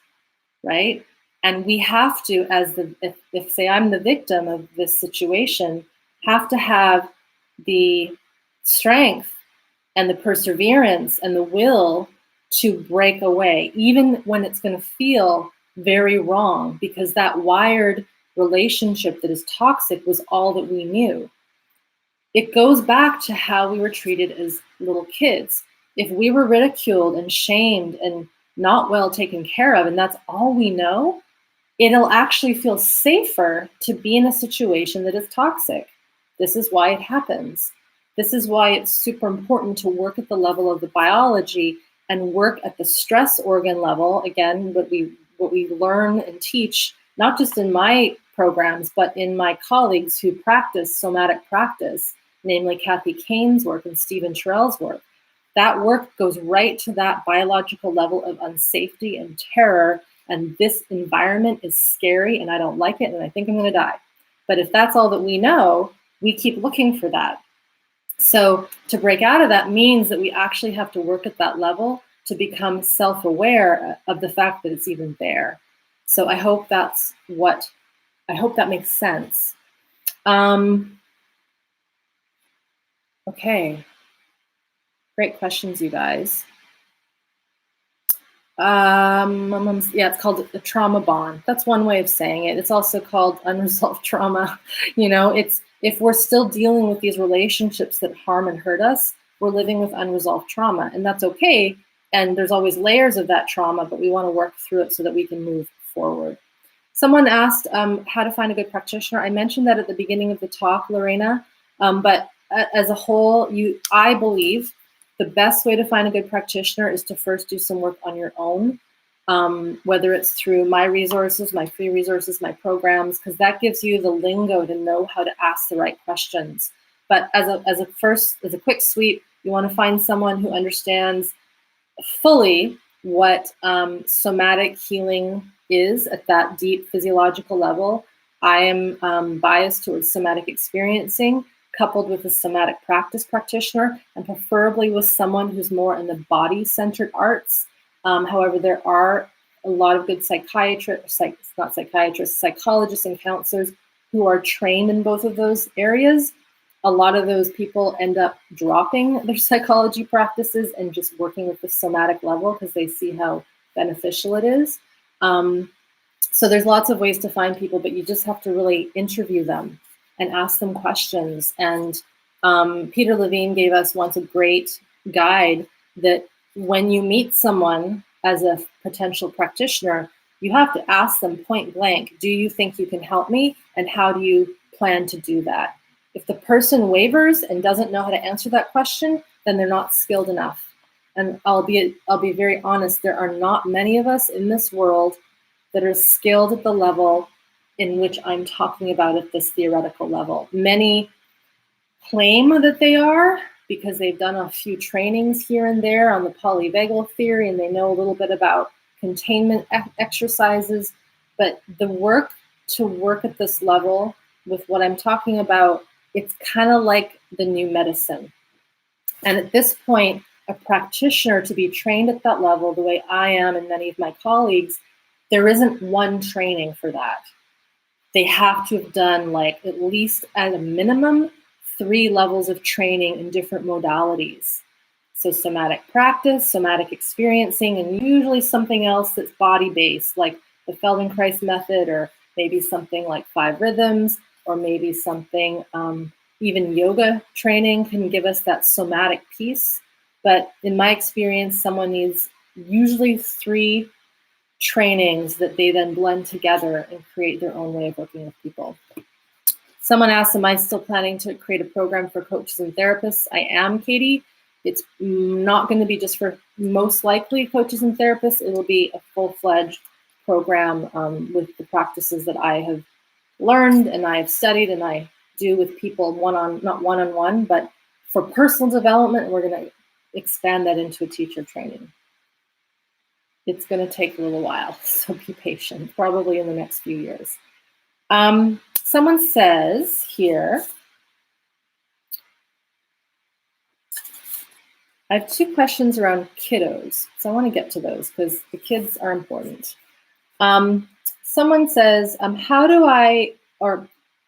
right? And we have to, if say I'm the victim of this situation, have to have the strength and the perseverance and the will to break away, even when it's going to feel very wrong, because that wired relationship that is toxic was all that we knew. It goes back to how we were treated as little kids. If we were ridiculed and shamed and not well taken care of, and that's all we know, it'll actually feel safer to be in a situation that is toxic. This is why it happens. This is why it's super important to work at the level of the biology and work at the stress organ level. Again, what we learn and teach, not just in my programs, but in my colleagues who practice somatic practice, namely Kathy Kane's work and Stephen Terrell's work. That work goes right to that biological level of unsafety and terror. And this environment is scary and I don't like it and I think I'm going to die. But if that's all that we know, we keep looking for that. So to break out of that means that we actually have to work at that level to become self-aware of the fact that it's even there. So I hope that makes sense. Okay. Great questions, you guys. Yeah, it's called a trauma bond. That's one way of saying it. It's also called unresolved trauma. If we're still dealing with these relationships that harm and hurt us, we're living with unresolved trauma, and that's okay. And there's always layers of that trauma, but we want to work through it so that we can move forward. Someone asked how to find a good practitioner. I mentioned that at the beginning of the talk, Lorena, but as a whole, I believe the best way to find a good practitioner is to first do some work on your own, whether it's through my resources, my free resources, my programs, because that gives you the lingo to know how to ask the right questions. But as a quick sweep, you want to find someone who understands fully what somatic healing is at that deep physiological level. I am biased towards somatic experiencing, coupled with a somatic practice practitioner, and preferably with someone who's more in the body-centered arts. However, there are a lot of good psychologists and counselors who are trained in both of those areas. A lot of those people end up dropping their psychology practices and just working with the somatic level because they see how beneficial it is. So there's lots of ways to find people, but you just have to really interview them and ask them questions. And Peter Levine gave us once a great guide that when you meet someone as a potential practitioner, you have to ask them point blank, do you think you can help me? And how do you plan to do that? If the person wavers and doesn't know how to answer that question, then they're not skilled enough. And I'll be very honest, there are not many of us in this world that are skilled at the level in which I'm talking about at this theoretical level. Many claim that they are because they've done a few trainings here and there on the polyvagal theory, and they know a little bit about containment exercises. But the work to work at this level with what I'm talking about, it's kind of like the new medicine. And at this point, a practitioner to be trained at that level, the way I am and many of my colleagues, there isn't one training for that. They have to have done, like, at least at a minimum 3 levels of training in different modalities. So somatic practice, somatic experiencing, and usually something else that's body-based, like the Feldenkrais method, or maybe something like 5 rhythms, or maybe something, even yoga training can give us that somatic piece. But in my experience, someone needs usually 3 trainings that they then blend together and create their own way of working with people. Someone asked, am I still planning to create a program for coaches and therapists? I am, Katie. It's not going to be just for most likely coaches and therapists. It will be a full-fledged program with the practices that I have learned and I have studied and I do with people not one-on-one, but for personal development. We're going to expand that into a teacher training. It's going to take a little while, so be patient, probably in the next few years. Someone says here, I have 2 questions around kiddos, so I want to get to those because the kids are important. Someone says, I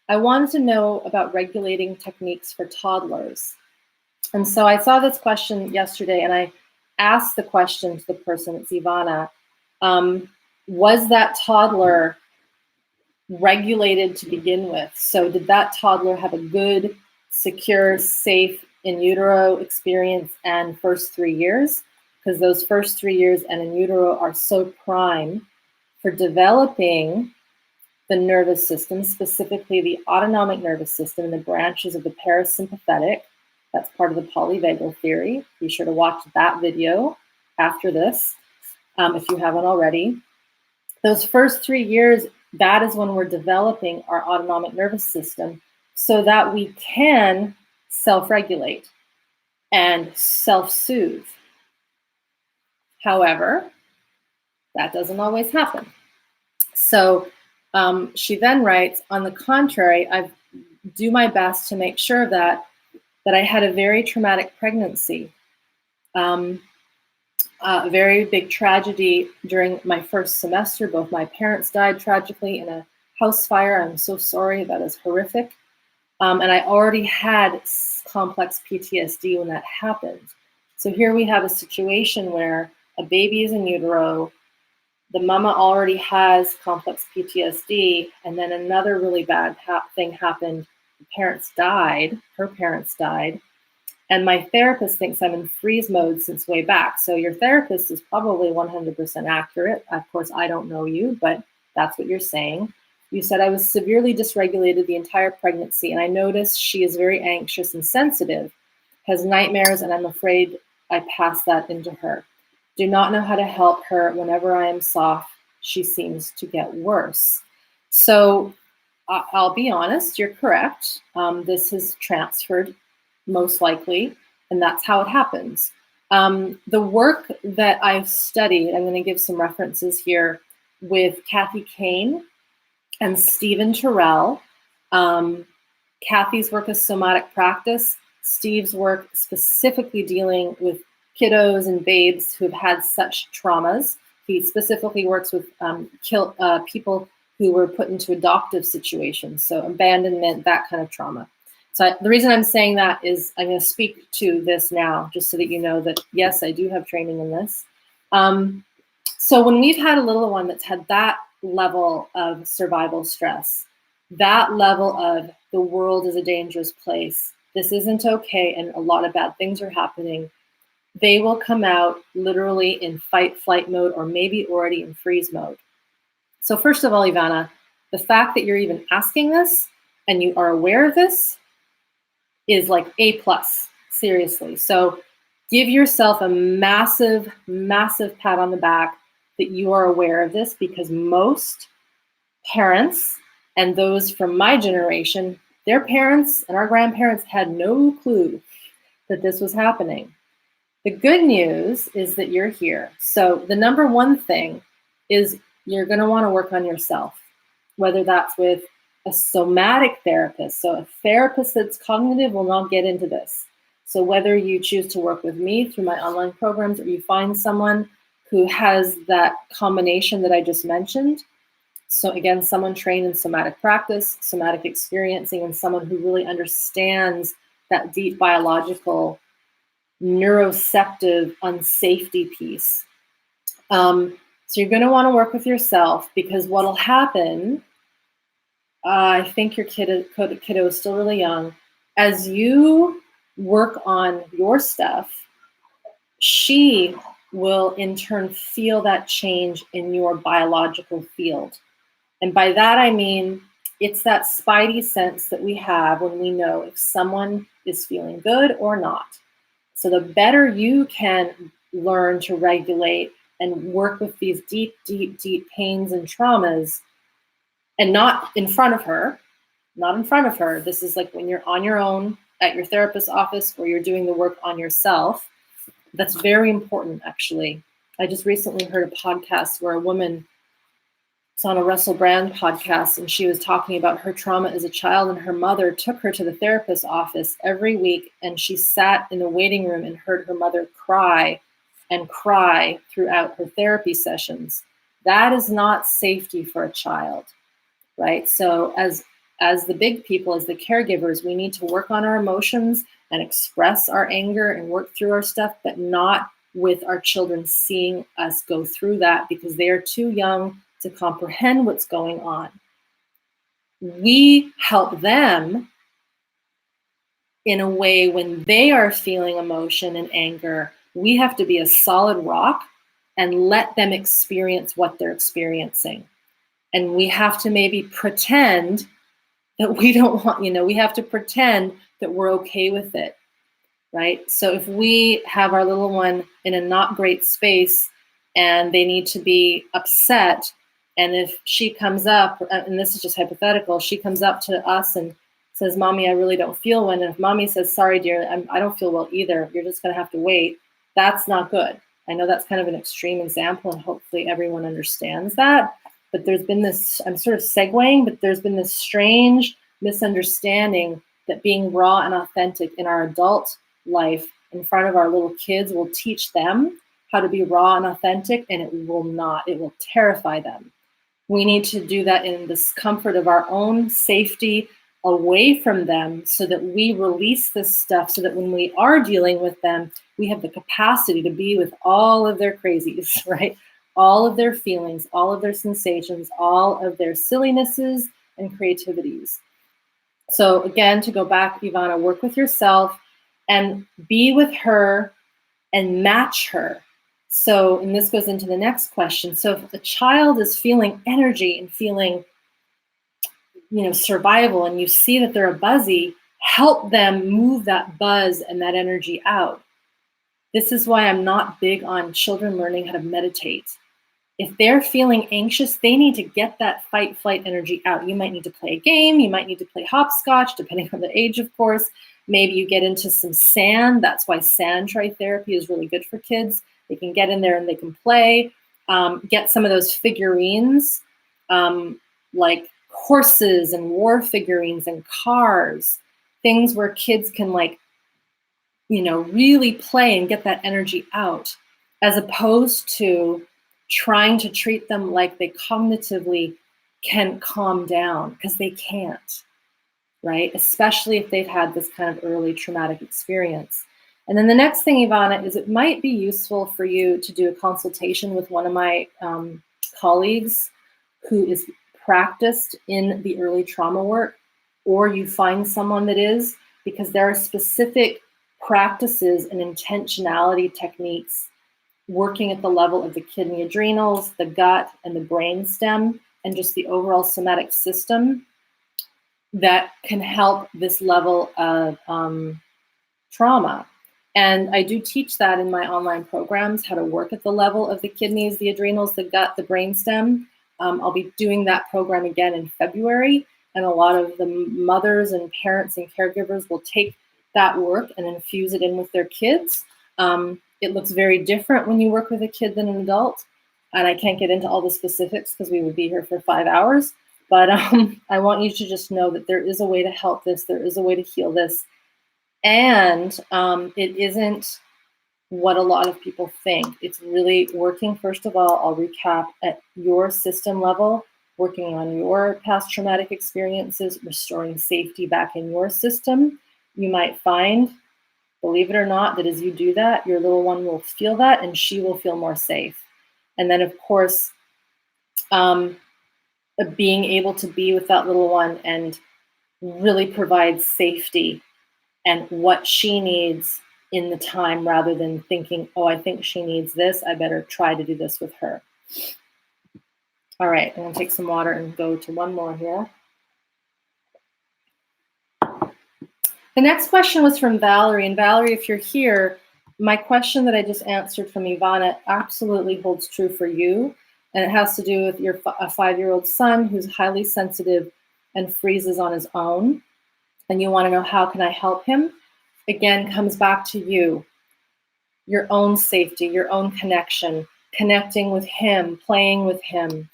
wanted to know about regulating techniques for toddlers. And so I saw this question yesterday and I asked the question to the person, it's Ivana, was that toddler regulated to begin with? So did that toddler have a good, secure, safe in utero experience and first 3 years? Because those first 3 years and in utero are so prime for developing the nervous system, specifically the autonomic nervous system and the branches of the parasympathetic. That's part of the polyvagal theory. Be sure to watch that video after this, if you haven't already. Those first 3 years, that is when we're developing our autonomic nervous system so that we can self-regulate and self-soothe. However, that doesn't always happen. So she then writes, on the contrary, I do my best to make sure that I had a very traumatic pregnancy, a very big tragedy during my first semester. Both my parents died tragically in a house fire. I'm so sorry, that is horrific. And I already had complex PTSD when that happened. So here we have a situation where a baby is in utero, the mama already has complex PTSD, and then another really bad thing happened. The parents died, her parents died, and my therapist thinks I'm in freeze mode since way back. So your therapist is probably 100% accurate. Of course, I don't know you, but that's what you're saying. You said I was severely dysregulated the entire pregnancy, and I noticed she is very anxious and sensitive, has nightmares, and I'm afraid I pass that into her. Do not know how to help her. Whenever I am soft, she seems to get worse. So I'll be honest, you're correct. This has transferred most likely, and that's how it happens. The work that I've studied, I'm going to give some references here with Kathy Kane and Stephen Terrell. Kathy's work is somatic practice. Steve's work specifically dealing with kiddos and babes who've had such traumas. He specifically works with people who were put into adoptive situations, so abandonment, that kind of trauma. So the reason I'm saying that is I'm going to speak to this now, just so that you know that, yes, I do have training in this. So when we've had a little one that's had that level of survival stress, that level of the world is a dangerous place, this isn't okay, and a lot of bad things are happening, they will come out literally in fight, flight mode, or maybe already in freeze mode. So first of all, Ivana, the fact that you're even asking this and you are aware of this is like A+, seriously. So give yourself a massive, massive pat on the back that you are aware of this, because most parents and those from my generation, their parents and our grandparents had no clue that this was happening. The good news is that you're here. So the number one thing is you're going to want to work on yourself, whether that's with a somatic therapist. So a therapist that's cognitive will not get into this. So whether you choose to work with me through my online programs, or you find someone who has that combination that I just mentioned. So again, someone trained in somatic practice, somatic experiencing, and someone who really understands that deep biological neuroceptive unsafety piece. So you're going to want to work with yourself, because what'll happen, I think your kiddo is still really young. As you work on your stuff, she will in turn feel that change in your biological field. And by that, I mean, it's that spidey sense that we have when we know if someone is feeling good or not. So the better you can learn to regulate and work with these deep, deep, deep pains and traumas, and not in front of her, This is like when you're on your own at your therapist's office, or you're doing the work on yourself. That's very important, actually. I just recently heard a podcast where a woman, it's on a Russell Brand podcast, and she was talking about her trauma as a child, and her mother took her to the therapist's office every week, and she sat in the waiting room and heard her mother cry and cry throughout her therapy sessions. That is not safety for a child, right? So as the big people, as the caregivers, we need to work on our emotions and express our anger and work through our stuff, but not with our children seeing us go through that, because they are too young to comprehend what's going on. We help them in a way when they are feeling emotion and anger. We have to be a solid rock and let them experience what they're experiencing. And we have to maybe pretend that we don't want, we have to pretend that we're okay with it, right? So if we have our little one in a not great space and they need to be upset, and if she comes up, and this is just hypothetical, she comes up to us and says, "Mommy, I really don't feel well." And if Mommy says, "Sorry, dear, I don't feel well either. You're just going to have to wait," that's not good. I know that's kind of an extreme example, and hopefully everyone understands that. But there's been this, I'm sort of segueing, but there's been this strange misunderstanding that being raw and authentic in our adult life in front of our little kids will teach them how to be raw and authentic, and it will not. It will terrify them. We need to do that in the comfort of our own safety, away from them, so that we release this stuff, so that when we are dealing with them, we have the capacity to be with all of their crazies, right? All of their feelings, all of their sensations, all of their sillinesses and creativities. So again, to go back, Ivana, work with yourself and be with her and match her. So, and this goes into the next question. So if a child is feeling energy and feeling, survival, and you see that they're a buzzy, help them move that buzz and that energy out. This is why I'm not big on children learning how to meditate. If they're feeling anxious, they need to get that fight flight energy out. You might need to play a game. You might need to play hopscotch, depending on the age, of course. Maybe you get into some sand. That's why sand therapy is really good for kids. They can get in there and they can play. Get some of those figurines, like horses and war figurines and cars, things where kids can really play and get that energy out, as opposed to trying to treat them like they cognitively can calm down, because they can't, right? Especially if they've had this kind of early traumatic experience. And then the next thing, Ivana, is it might be useful for you to do a consultation with one of my colleagues who is practiced in the early trauma work, or you find someone that is, because there are specific practices and intentionality techniques working at the level of the kidney adrenals, the gut, and the brain stem, and just the overall somatic system that can help this level of trauma. And I do teach that in my online programs, how to work at the level of the kidneys, the adrenals, the gut, the brain stem. I'll be doing that program again in February, and a lot of the mothers and parents and caregivers will take that work and infuse it in with their kids. It looks very different when you work with a kid than an adult, and I can't get into all the specifics because we would be here for 5 hours, but I want you to just know that there is a way to help this, there is a way to heal this, and it isn't what a lot of people think. It's really working, first of all, I'll recap, at your system level, working on your past traumatic experiences, restoring safety back in your system. You might find, believe it or not, that as you do that, your little one will feel that and she will feel more safe. And then, of course, being able to be with that little one and really provide safety and what she needs in the time, rather than thinking, oh, I think she needs this, I better try to do this with her. All right, I'm gonna take some water and go to one more here. The next question was from Valerie, and Valerie, if you're here, my question that I just answered from Ivana absolutely holds true for you, and it has to do with your a 5-year-old son who's highly sensitive and freezes on his own, and you want to know, how can I help him? Again, comes back to you, your own safety, your own connection, connecting with him, playing with him.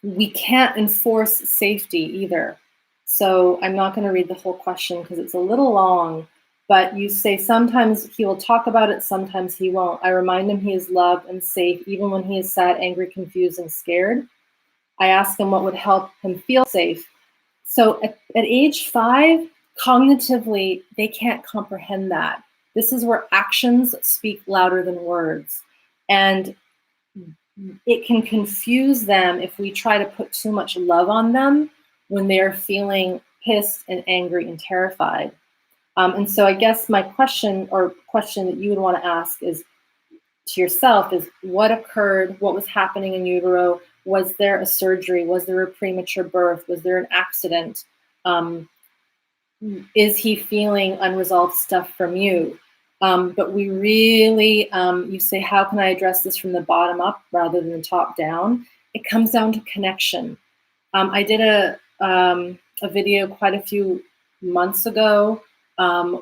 We can't enforce safety either. So I'm not going to read the whole question because it's a little long, but you say sometimes he will talk about it, sometimes he won't. I remind him he is loved and safe even when he is sad, angry, confused, and scared. I ask him what would help him feel safe. So at age 5, cognitively, they can't comprehend that. This is where actions speak louder than words. And it can confuse them if we try to put too much love on them when they're feeling pissed and angry and terrified. And so I guess my question that you would want to ask is to yourself is, what occurred? What was happening in utero? Was there a surgery? Was there a premature birth? Was there an accident? Is he feeling unresolved stuff from you? But we really, you say, how can I address this from the bottom up rather than the top down? It comes down to connection. I did a video quite a few months ago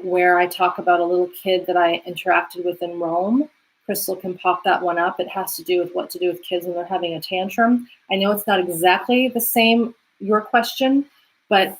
where I talk about a little kid that I interacted with in Rome. Crystal can pop that one up. It has to do with what to do with kids when they're having a tantrum. I know it's not exactly the same, your question, but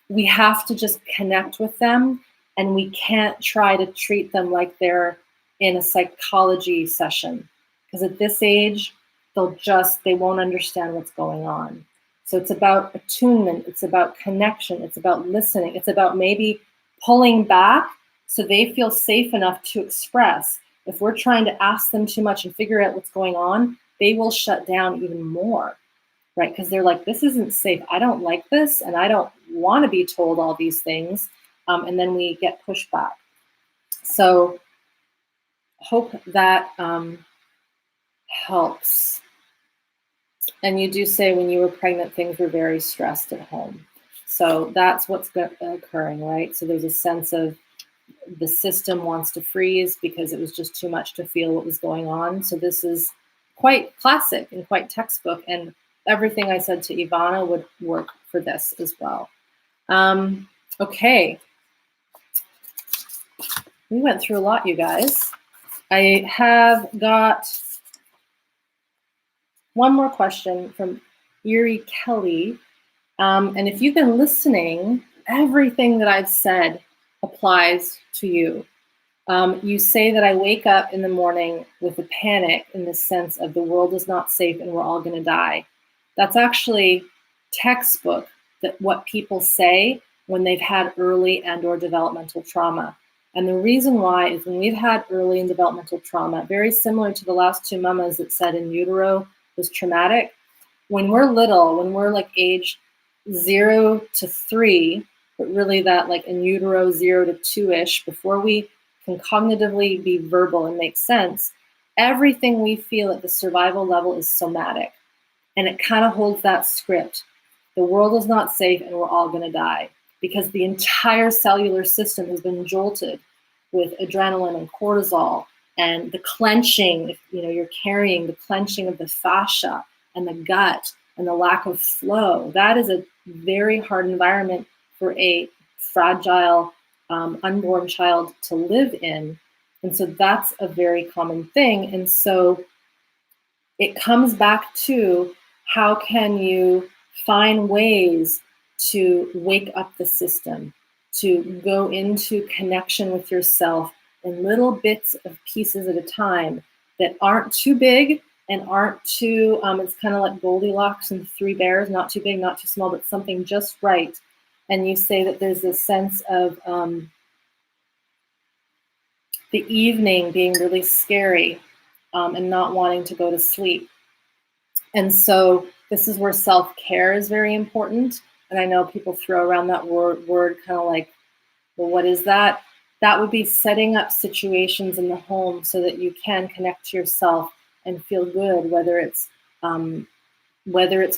we have to just connect with them, and we can't try to treat them like they're in a psychology session, because at this age, they won't understand what's going on. So it's about attunement, it's about connection, it's about listening, it's about maybe pulling back so they feel safe enough to express. If we're trying to ask them too much and figure out what's going on, they will shut down even more, right? Because they're like, this isn't safe. I don't like this, and I don't want to be told all these things. And then we get pushback. So hope that helps. And you do say when you were pregnant, things were very stressed at home. So that's what's occurring, right? So there's a sense of the system wants to freeze because it was just too much to feel what was going on. So this is quite classic and quite textbook, and everything I said to Ivana would work for this as well. Okay. We went through a lot, you guys. I have got one more question from Erie Kelly. And if you've been listening, everything that I've said applies to you. You say that I wake up in the morning with a panic in the sense of the world is not safe and we're all going to die. That's actually textbook that what people say when they've had early and or developmental trauma. And the reason why is when we've had early and developmental trauma, very similar to the last two mamas that said in utero was traumatic. When we're little, when we're like age 0 to 3, but really that like in utero 0 to 2-ish, before we can cognitively be verbal and make sense, everything we feel at the survival level is somatic. And it kind of holds that script. The world is not safe and we're all going to die, because the entire cellular system has been jolted with adrenaline and cortisol and the clenching, you're carrying the clenching of the fascia and the gut and the lack of flow. That is a very hard environment for a fragile unborn child to live in. And so that's a very common thing. And so it comes back to how can you find ways to wake up the system, to go into connection with yourself in little bits of pieces at a time that aren't too big and aren't too, it's kind of like Goldilocks and the Three Bears, not too big, not too small, but something just right. And you say that there's this sense of the evening being really scary and not wanting to go to sleep. And so this is where self-care is very important. And I know people throw around that word kind of like, well, what is that? That would be setting up situations in the home so that you can connect to yourself and feel good, whether it's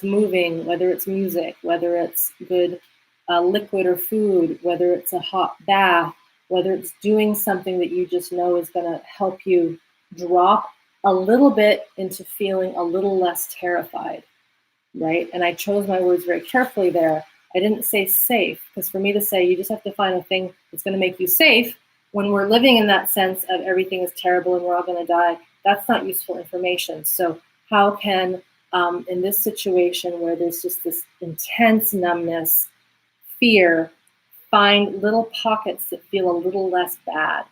moving, whether it's music, whether it's good liquid or food, whether it's a hot bath, whether it's doing something that you just know is going to help you drop a little bit into feeling a little less terrified, right? And I chose my words very carefully there. I didn't say safe, because for me to say you just have to find a thing that's going to make you safe when we're living in that sense of everything is terrible and we're all going to die, that's not useful information. So how can, in this situation where there's just this intense numbness, fear, find little pockets that feel a little less bad?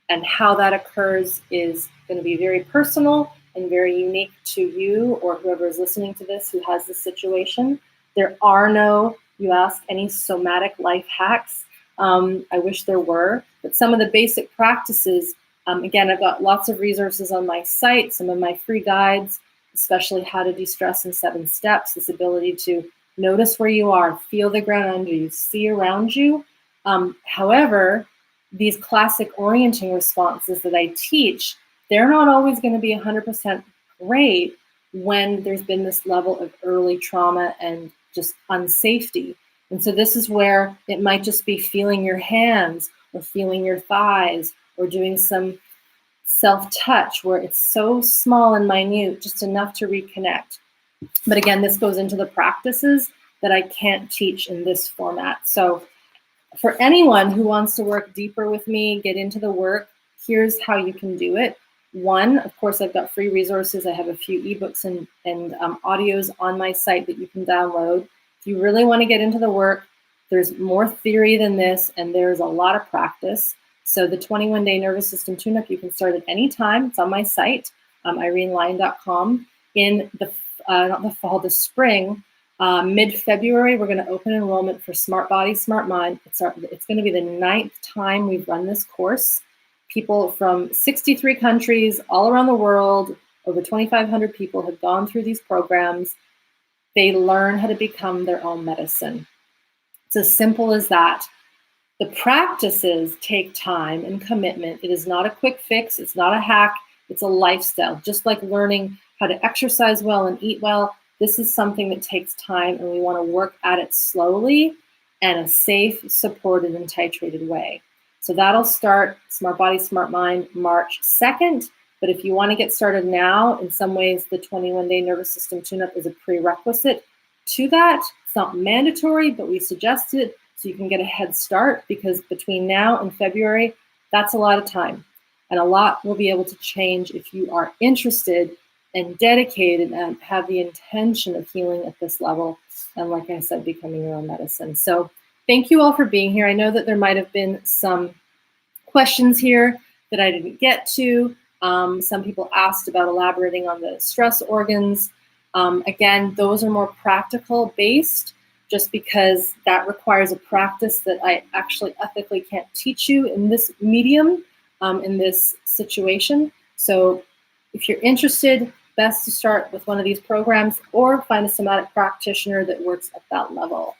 And how that occurs is going to be very personal and very unique to you or whoever is listening to this who has this situation. There are no, you ask, any somatic life hacks. I wish there were, but some of the basic practices, again, I've got lots of resources on my site, some of my free guides, especially how to de-stress in 7 steps, this ability to notice where you are, feel the ground under you, see around you. However, these classic orienting responses that I teach, they're not always going to be 100% great when there's been this level of early trauma and just unsafety. And so this is where it might just be feeling your hands or feeling your thighs or doing some self-touch where it's so small and minute, just enough to reconnect. But again, this goes into the practices that I can't teach in this format. So for anyone who wants to work deeper with me, get into the work, here's how you can do it. One, of course, I've got free resources. I have a few ebooks and audios on my site that you can download. If you really want to get into the work, there's more theory than this, and there's a lot of practice. So the 21-day nervous system tune-up, you can start at any time. It's on my site, irenelyon.com. In the spring, mid-February, we're going to open enrollment for Smart Body, Smart Mind. It's going to be the 9th time we've run this course. People from 63 countries all around the world, over 2,500 people have gone through these programs. They learn how to become their own medicine. It's as simple as that. The practices take time and commitment. It is not a quick fix. It's not a hack. It's a lifestyle. Just like learning how to exercise well and eat well, this is something that takes time, and we want to work at it slowly and a safe, supported, and titrated way. So that'll start Smart Body, Smart Mind March 2nd. But if you want to get started now, in some ways, the 21-day nervous system tune-up is a prerequisite to that. It's not mandatory, but we suggest it so you can get a head start, because between now and February, that's a lot of time. And a lot will be able to change if you are interested and dedicated and have the intention of healing at this level. And like I said, becoming your own medicine. So thank you all for being here. I know that there might have been some questions here that I didn't get to. Some people asked about elaborating on the stress organs. Again, those are more practical based, just because that requires a practice that I actually ethically can't teach you in this medium, in this situation. So if you're interested, best to start with one of these programs or find a somatic practitioner that works at that level.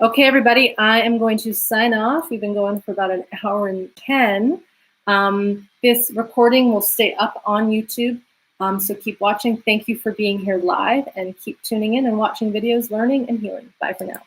Okay, everybody, I am going to sign off. We've been going for about an hour and 10. This recording will stay up on YouTube, so keep watching. Thank you for being here live, and keep tuning in and watching videos, learning and healing. Bye for now.